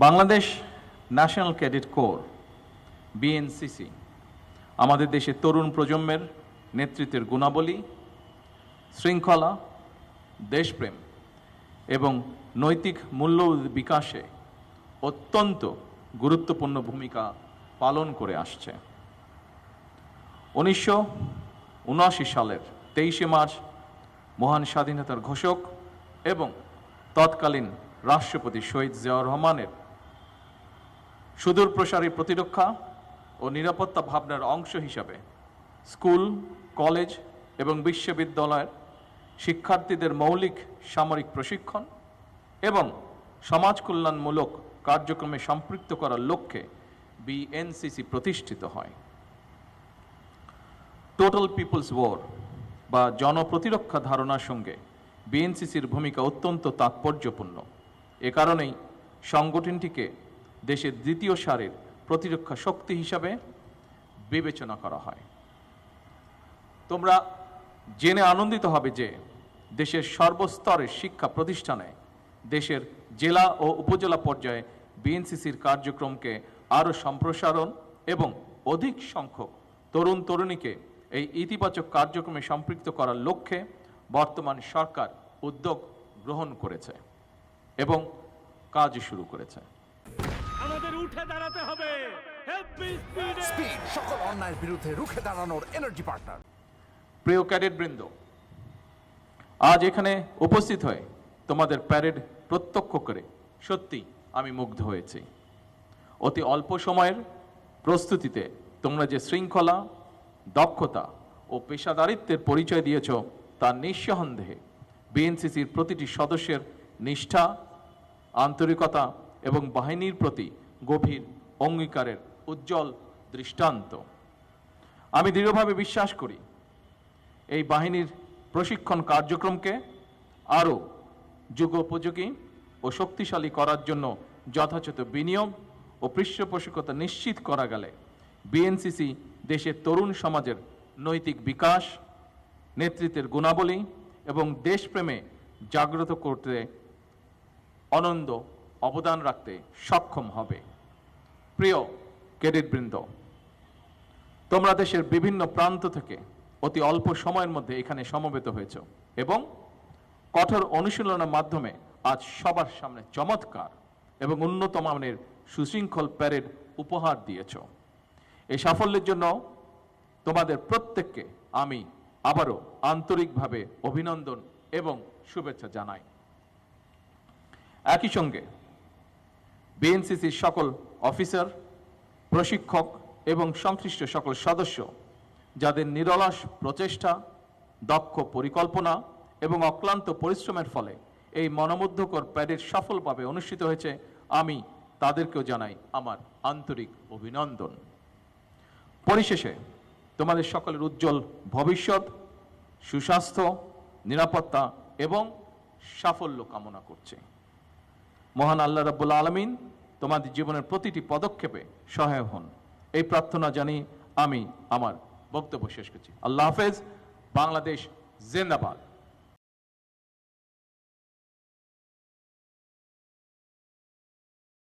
Bangladesh national cadet corps BNCC আমাদের দেশের তরুণ প্রজন্মের নেতৃত্বের গুণাবলী, শৃঙ্খলা, দেশপ্রেম এবং নৈতিক মূল্যবোধ বিকাশে অত্যন্ত গুরুত্বপূর্ণ ভূমিকা পালন করে আসছে। 1979 সালের 23শে মার্চ মহান স্বাধীনতার ঘোষক এবং তৎকালীন রাষ্ট্রপতি শহীদ জিয়াউর রহমানের সুদূর প্রসারী প্রতিরক্ষা ও নিরাপত্তা ভাবনার অংশ হিসাবে স্কুল, কলেজ এবং বিশ্ববিদ্যালয়ের শিক্ষার্থীদের মৌলিক সামরিক প্রশিক্ষণ এবং সমাজ কল্যাণমূলক কার্যক্রমে সম্পৃক্ত করার লক্ষ্যে বিএনসিসি প্রতিষ্ঠিত হয়। টোটাল পিপলস ওয়ার বা জনপ্রতিরক্ষা ধারণার সঙ্গে বিএনসিসির ভূমিকা অত্যন্ত তাৎপর্যপূর্ণ। এ কারণেই সংগঠনটিকে দেশের দ্বিতীয় সারির প্রতিরক্ষা শক্তি হিসাবে বিবেচনা করা হয়। তোমরা জেনে আনন্দিত হবে যে দেশের সর্বস্তরের শিক্ষা প্রতিষ্ঠানে দেশের জেলা ও উপজেলা পর্যায়ে বিএনসিসির কার্যক্রমকে আরও সম্প্রসারণ এবং অধিক সংখ্যক তরুণ তরুণীকে এই ইতিবাচক কার্যক্রমে সম্পৃক্ত করার লক্ষ্যে বর্তমান সরকার উদ্যোগ গ্রহণ করেছে এবং কাজ শুরু করেছে। আমাদের উঠে দাঁড়াতে হবে। স্পিড, সকল অন্যায়ের বিরুদ্ধে রুখে দাঁড়ানোর এনার্জি পার্টনার। প্রিয় ক্যাডেট বৃন্দ, আজ এখানে উপস্থিত হয়ে তোমাদের প্যারেড প্রত্যক্ষ করে সত্যি আমি মুগ্ধ হয়েছি। অতি অল্প সময়ের প্রস্তুতিতে তোমরা যে শৃঙ্খলা, দক্ষতা ও পেশাদারিত্বের পরিচয় দিয়েছ তা নিঃসন্দেহে বিএনসিসির প্রতিটি সদস্যের নিষ্ঠা, আন্তরিকতা এবং বাহিনীর প্রতি গভীর অঙ্গীকারের উজ্জ্বল দৃষ্টান্ত। আমি দৃঢ়ভাবে বিশ্বাস করি এই বাহিনীর প্রশিক্ষণ কার্যক্রমকে আরও যুগোপযোগী ও শক্তিশালী করার জন্য যথাযথ বিনিয়োগ ও পৃষ্ঠপোষকতা নিশ্চিত করা গেলে বিএনসিসি দেশের তরুণ সমাজের নৈতিক বিকাশ, নেতৃত্বের গুণাবলী এবং দেশপ্রেমে জাগ্রত করতে অনন্য অবদান রাখতে সক্ষম হবে। প্রিয় ক্যাডেটবৃন্দ, তোমরা দেশের বিভিন্ন প্রান্ত থেকে অতি অল্প সময়ের মধ্যে এখানে সমবেত হয়েছ এবং কঠোর অনুশীলনের মাধ্যমে আজ সবার সামনে চমৎকার এবং উন্নত মানের সুশৃঙ্খল প্যারেড উপহার দিয়েছ। এই সাফল্যের জন্য তোমাদের প্রত্যেককে আমি আবারও আন্তরিকভাবে অভিনন্দন এবং শুভেচ্ছা জানাই। একই সঙ্গে বিএনসিসির সকল অফিসার, প্রশিক্ষক এবং সংশ্লিষ্ট সকল সদস্য যাদের নিরলস প্রচেষ্টা, দক্ষ পরিকল্পনা এবং অক্লান্ত পরিশ্রমের ফলে এই মনোমুগ্ধকর প্যারেড সফলভাবে অনুষ্ঠিত হয়েছে, আমি তাদেরকেও জানাই আমার আন্তরিক অভিনন্দন। পরিশেষে তোমাদের সকলের উজ্জ্বল ভবিষ্যৎ, সুস্বাস্থ্য, নিরাপত্তা এবং সাফল্য কামনা করছে। মহান আল্লাহ রাব্বুল আলামিন তোমাদের জীবনের প্রতিটি পদক্ষেপে সহায় হন, এই প্রার্থনা জানিয়ে আমি আমার বক্তব্য শেষ করছি। আল্লাহ হাফেজ। বাংলাদেশ জিন্দাবাদ।